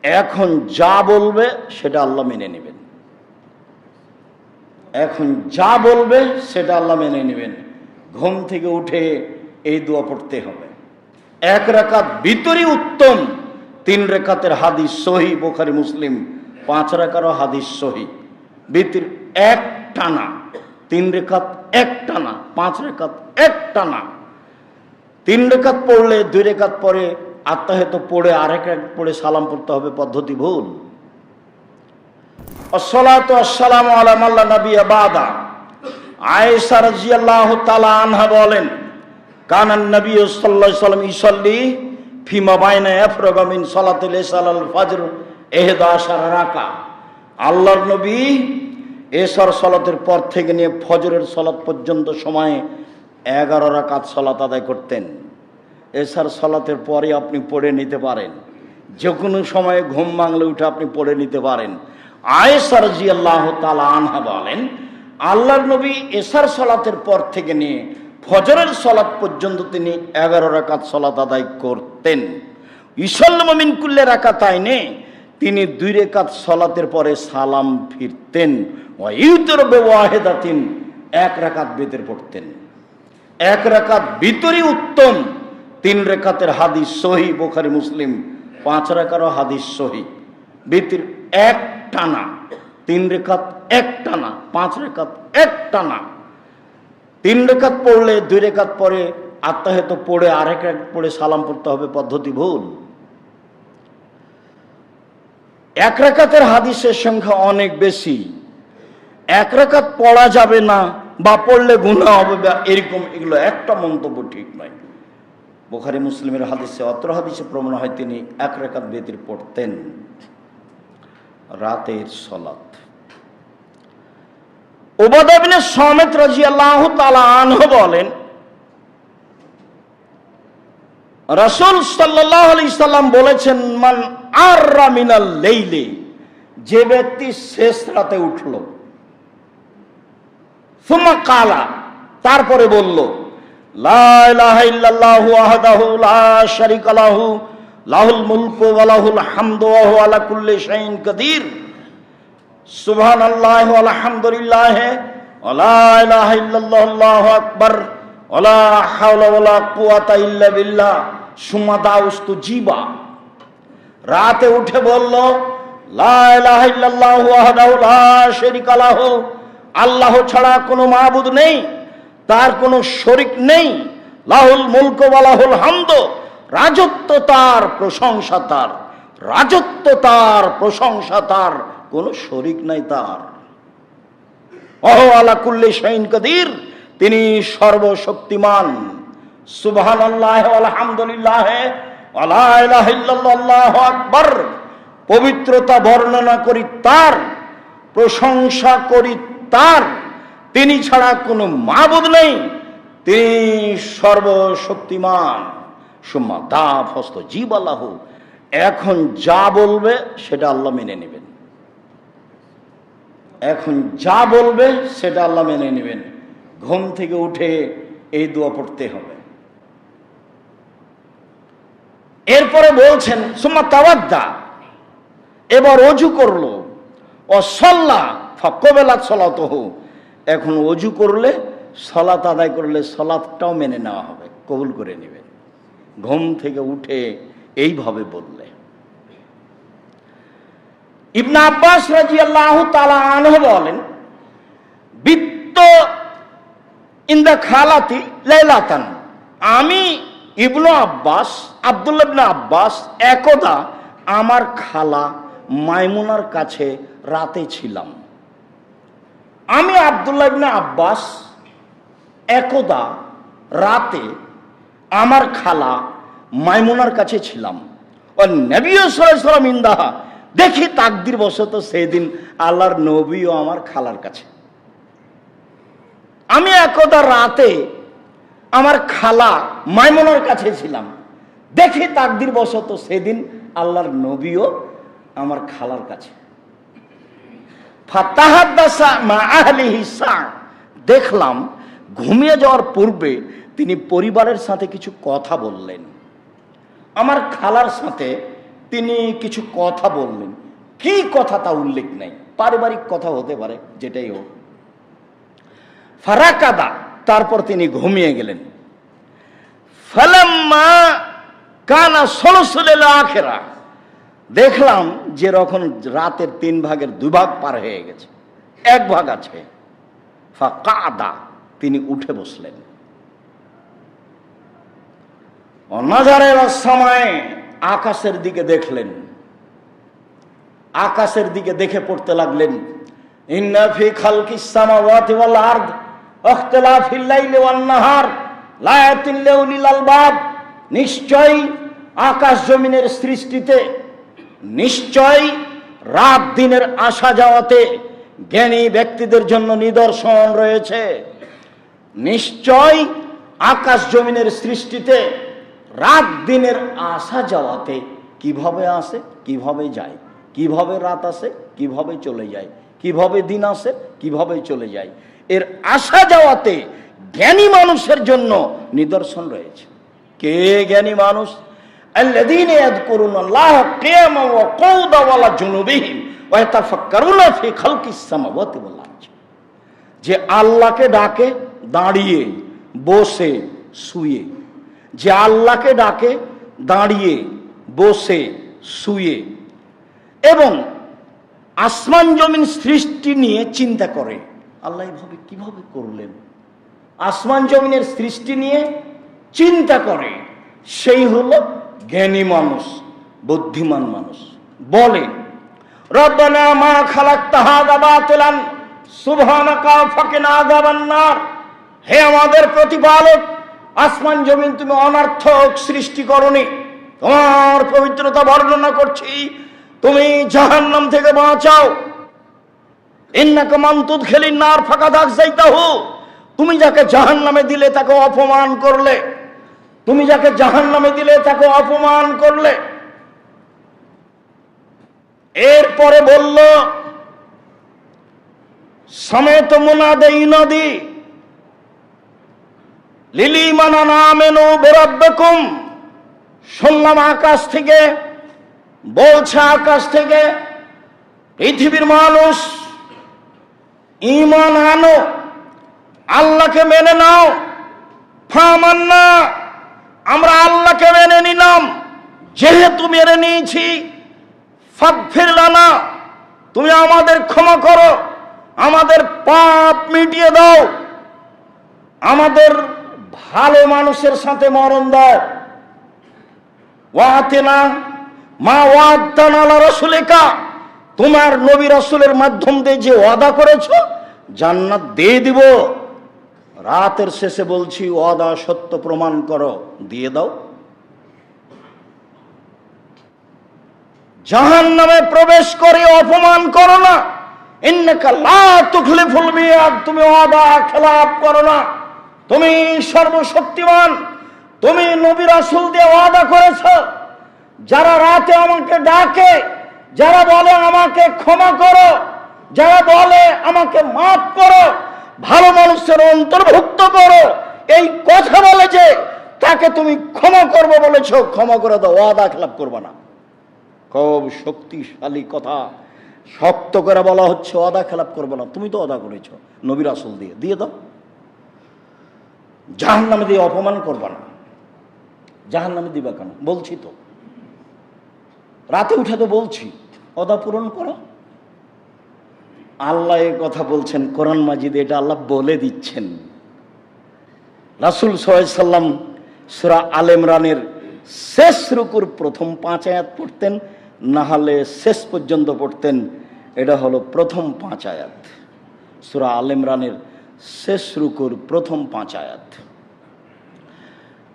এখন যা বলবে সেটা আল্লাহ মেনে নেবেন। এখন যা বলবে সেটা আল্লাহ মেনে নেবেন। ঘুম থেকে উঠে এই দোয়া পড়তে হবে। 1 রাকাত ভিতরই উত্তম, 3 রাকাতের হাদিস সহিহ, বুখারী মুসলিম। 5 রাকাতও হাদিস সহিহ। ভিতর এক টানা, 3 রাকাত এক টানা, 5 রাকাত এক টানা। 3 রাকাত পড়লে 2 রাকাত পরে আত্তাহিয়াত পড়ে আরেক রাকাত পড়ে সালাম পড়তে হবে, পদ্ধতি ভুল। আসসালাতু আসসালামু আলা মান লা নাবিয়্যা বাদা। আয়েশা রাদিয়াল্লাহু তাআলা আনহা বলেন, কানান নবী সাল্লাল্লাহু আলাইহি ওয়াসাল্লাম ইসাল্লি ফিমা বাইনা ইফরাগা মিন সালাতিল ইশাল আল ফজর 11 রাকা। আল্লাহর নবী এশার সালাতের পর থেকে নিয়ে ফজরের সালাত পর্যন্ত সময়ে 11 রাকাত সালাত আদায় করতেন। এশার সালাতের পরে আপনি পড়ে নিতে পারেন, যে কোনো সময়ে ঘুম ভাঙলে উঠে আপনি পড়ে নিতে পারেন। আয়েশা রাদিয়াল্লাহু তাআলা আনহা বলেন, আল্লাহর নবী এশার সালাতের পর থেকে নিয়ে ফজরের সালাত পর্যন্ত তিনি 11 রাকাত সালাত আদায় করতেন। ইসাল্লামু মিন কুল্লি রাকাতাইনে, তিনি 2 রাকাত সালাতের পরে সালাম ফিরতেন। ওয়া ইউতিরু বিওয়াহিদাতিন, 1 রাকাত ভিতর পড়তেন। 1 রাকাত ভিতরই উত্তম, 3 রাকাতের হাদিস সহিহ, বুখারী মুসলিম। 5 রাকাতও হাদিস সহিহ। ভিতর এক টানা, 3 রাকাত এক টানা, 5 রাকাত এক টানা। 3 রাকাত পড়লে 2 রাকাত পরে আত্তাহিয়াত পড়ে আরেক রাকাত পড়ে সালাম পড়তে হবে, পদ্ধতি ভুল। 1 রাকাতের হাদিসের সংখ্যা অনেক বেশি। 1 রাকাত পড়া যাবে না বা পড়লে গুনাহ হবে এরকম এগুলো একটা মন্তব্য ঠিক নয়। বুখারী মুসলিমের হাদিসে, অত্র হাদিসে প্রমাণ হয় তিনি 1 রাকাত ভিতর পড়তেন। রাতের সালাত। উবাদা ইবনে সামিত রাদিয়াল্লাহু তাআলা আনহু বলেন, রাসূল সাল্লাল্লাহু আলাইহি সাল্লাম বলেছেন, মান আররা মিনাল লাইলি, যে ব্যক্তি শেষ রাতে উঠল, সুম্মা কালা, তারপরে বলল, লা ইলাহা ইল্লাল্লাহু ওয়াহদাহু লা শারীকা লাহু লাহুল মুলকু ওয়া লাহুল হামদু ওয়া হুয়া আলা কুল্লি শাইইন কাদির, সুবহানাল্লাহি ওয়া আলহামদুলিল্লাহি ওয়া লা ইলাহা ইল্লাল্লাহু আল্লাহু আকবার ওয়া লা হাওলা ওয়া লা কুওয়াতা ইল্লা বিল্লাহ সুম্মা দাউস্তু জিবা। রাতে উঠে বলল, লা ইলাহা ইল্লাল্লাহু ওয়াহদাহু লা শারীকা লাহু, আল্লাহ ছাড়া কোনো মাবুদ নেই, তার কোনো শরীক নেই। লাহুল মুলকু ওয়া লাহুল হামদু, রাজত্ব তার, প্রশংসা তার, রাজত্ব তার, প্রশংসা তার, কোনো শরীক নাই তার। ওয়া আলা কুল্লি শাইইন কাদির, তিনি সর্বশক্তিমান। সুবহানাল্লাহি ওয়া আলহামদুলিল্লাহি ওয়া লা ইলাহা ইল্লাল্লাহু আল্লাহু আকবার, পবিত্রতা বর্ণনা করি তার, প্রশংসা করি তার, তিনি ছাড়া কোনো মাবুদ নেই, তিনি সর্বশক্তিমান। সুম্মা দাফাস্তু জিবালাহু, এখন যা বলবে সেটা আল্লাহ মেনে নেবেন। এখন যা বলবে সেটা আল্লাহ মেনে নেবেন। ঘুম থেকে উঠে এই দোয়া পড়তে হবে। এরপরে বলছেন, সুম্মা তাওয়াদ্দা, এবার ওযু করলো, ও সাল্লা ফাকাবালাত সালাতুহু, এখন ওযু করলে, সালাত আদায় করলে সালাতটাও মেনে নেওয়া হবে, কবুল করে নেবেন। ঘুম থেকে উঠে এইভাবে বললে। ইবনে আব্বাস রাদিয়াল্লাহু তাআলা আনহু বলেন, বিত্ত ইনদা খালাতি লাইলাতান, আমি ইবনে আব্বাস, আব্দুল্লাহ ইবনে আব্বাস একদা আমার খালা মাইমুনার কাছে রাতে ছিলাম। আমি আব্দুল্লাহ ইবনে আব্বাস একদা রাতে আমার খালা মাইমুনার কাছে ছিলাম। ও নবী সাল্লাল্লাহু আলাইহি ওয়াসাল্লাম ইনদাহা, দেখি তাকদীর বশত সেদিন আল্লাহর নবীও আমার খালার কাছে। আমি একদা রাতে আমার খালা মাইমুনার কাছে ছিলাম, দেখি তাকদীর বশত সেদিন আল্লাহর নবীও আমার খালার কাছে। ফাতাহাদ্দাসা মা আহলিহি সা, দেখলাম ঘুমিয়ে যাওয়ার পূর্বে তিনি পরিবারের সাথে কিছু কথা বললেন। আমার খালার সাথে তিনি কিছু কথা বললেন। কি কথা তা উল্লেখ নাই, পারিবারিক কথা হতে পারে, যেটাই হোক। ফারাকাদা, তারপর তিনি ঘুমিয়ে গেলেন। ফালাম্মা কানা সুলসুলিল আখিরা, দেখলাম যে যখন রাতের 3 ভাগের 2 ভাগ পার হয়ে গেছে, 1 ভাগ আছে। ফাকাদা, তিনি উঠে বসলেন। নাজারের সময় আকাশের দিকে দেখলেন, আকাশের দিকে দেখে পড়তে লাগলেন, ইন্না ফি খালকিস সামাওয়াতি ওয়াল আরদ ইখতিলাফিল লাইলি ওয়ান নাহার লায়াতিন লিউলিল আলবাব, নিশ্চয় আকাশ জমিনের সৃষ্টিতে, নিশ্চয় রাত দিনের আসা যাওয়াতে জ্ঞানী ব্যক্তিদের জন্য নিদর্শন রয়েছে। নিশ্চয় আকাশ জমিনের সৃষ্টিতে রাত দিনের আসা যাওয়াতে, কিভাবে আসে কিভাবে যায়, কিভাবে রাত আসে কিভাবে চলে যায়, কিভাবে দিন আসে কিভাবে চলে যায়, এর আসা যাওয়াতে জ্ঞানী মানুষের জন্য নিদর্শন রয়েছে। কে জ্ঞানী মানুষ? আল্লাযীনা ইয়াযকুরুনাল্লাহা কিয়ামান ওয়া কুউদান ওয়া আলা জুনুবিহিম ওয়া ইয়াতাফাক্কারুনা ফি খালকিস সামাওয়াতি ওয়াল আরদ, যে আল্লাহকে ডাকে দাঁড়িয়ে, বসে, শুয়ে, যে আল্লাহকে ডাকে দাঁড়িয়ে, বসে, শুয়ে, এবং আসমান জমিন সৃষ্টি নিয়ে চিন্তা করে। আল্লাহ এভাবে কিভাবে করলেন? আসমান জমিনের সৃষ্টি নিয়ে চিন্তা করে, সেই হলো জ্ঞানী মানুষ, বুদ্ধিমান মানুষ। বলে, রব্বানা মা খালাকতা হাযা বাতিলান সুবহানাকা ফাকিনা আযাবান নার, হে আমাদের প্রতিপালক, আসমান জমিন তুমি অনর্থক সৃষ্টি করনি, তোমার পবিত্রতা বর্ণনা করছি, তুমি জাহান্নাম থেকে বাঁচাও। ইন্নাকা মান তুদখিলিন নার ফাকাদ আখযাইতাহু, তুমি যাকে জাহান্নামে দিলে তাকে অপমান করলে, তুমি যাকে জাহান্নামে দিলে তাকে অপমান করলে। এরপরে বলল, সামেত মুনাদে ইনাদি লিলিমান আমানু বিরাব্বিকুম, শুনলাম আকাশ থেকে বলছে, আকাশ থেকে, পৃথিবীর মানুষ ঈমান আনো, আল্লাহকে মেনে নাও। ফামান্না, আমরা আল্লাহকে মেনে নিলাম, যেহেতু মেনে নিয়েছি, ফাগফির লানা, তুমি আমাদের ক্ষমা করো, আমাদের পাপ মিটিয়ে দাও, আমাদের ভালো মানুষের সাথে মরণ দাও। ওয়াতিনা মা ওয়াদানা আলা রাসূলিকা, তোমার নবী রাসূলের মাধ্যম দিয়ে যে ওয়াদা করেছো জান্নাত দিয়ে দিব, রাতের শেষে বলছি ওয়াদা সত্য প্রমাণ করো, দিয়ে দাও। জাহান্নামে প্রবেশ করে অপমান করো না, ইন্নাকা লা তুখলিফুল মিয়াদ, তুমি ওয়াদা খেলাপ করো না, তুমি সর্বশক্তিমান, তুমি নবী রাসূল দিয়ে ওয়াদা করেছো, যারা রাতে আমাকে ডাকে, যারা বলে আমাকে ক্ষমা করো, যারা বলে আমাকে মাফ করো, ভালো মানুষের অন্তর্ভুক্ত করো, এই কথা বলে যে তাকে তুমি ক্ষমা করবো বলেছো, ক্ষমা করে দাও, ওয়াদা খেলাপ করবে না। খুব শক্তিশালী কথা, শক্ত করে বলা হচ্ছে, ওয়াদা খেলাপ করবে না, তুমি তো ওয়াদা করেছো নবী রাসূল দিয়ে, দিয়ে দাও। জাহান্নামে দিয়ে অপমান করবে না। জাহান্নামে দিবা কেন? বলছি তো, রাতে উঠে তো বলছি, ওয়াদা পূরণ করো। আল্লাহ এই কথা বলছেন কোরআন মাজিদে, এটা আল্লাহ বলে দিচ্ছেন। রাসূল সাল্লাল্লাহু আলাইহি সাল্লাম সূরা আল ইমরানের শেষ রুকুর প্রথম 5 আয়াত পড়তেন, না হলে শেষ পর্যন্ত পড়তেন। এটা হলো প্রথম 5 আয়াত, সূরা আল ইমরানের শেষ রুকুর প্রথম 5 আয়াত।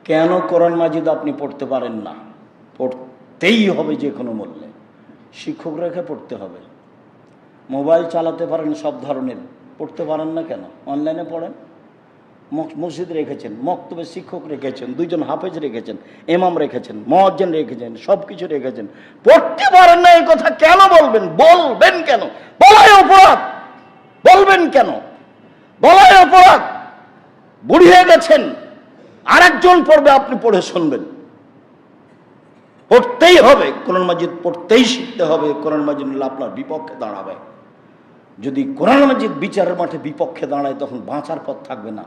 কেন কোরআন মাজিদ আপনি পড়তে পারেন না? পড়তেই হবে যে কোনো মূল্যে, শিক্ষক রেখে পড়তে হবে। মোবাইল চালাতে পারেন সব ধরনের, পড়তে পারেন না কেন? অনলাইনে পড়েন। মসজিদ রেখেছেন, মক্তবে শিক্ষক রেখেছেন, 2 জন হাফেজ রেখেছেন, ইমাম রেখেছেন, মুয়াজ্জিন রেখেছেন, সব কিছু রেখেছেন, পড়তে পারেন না, এই কথা কেন বলবেন? বলবেন কেন? বলাই অপরাধ। বলবেন কেন? বলাই অপরাধ। বুড়ি হয়ে গেছেন, আরেকজন পড়বে, আপনি পড়ে শুনবেন। পড়তে পড়তেই হবে, কোরআন মাজিদ পড়তেই শিখতে হবে। কোরআন মাজিদ আপনার বিপক্ষে দাঁড়াবে। যদি কোরআন মাজিদ বিচারের মাঠে বিপক্ষে দাঁড়ায় তখন বাঁচার পথ থাকবে না।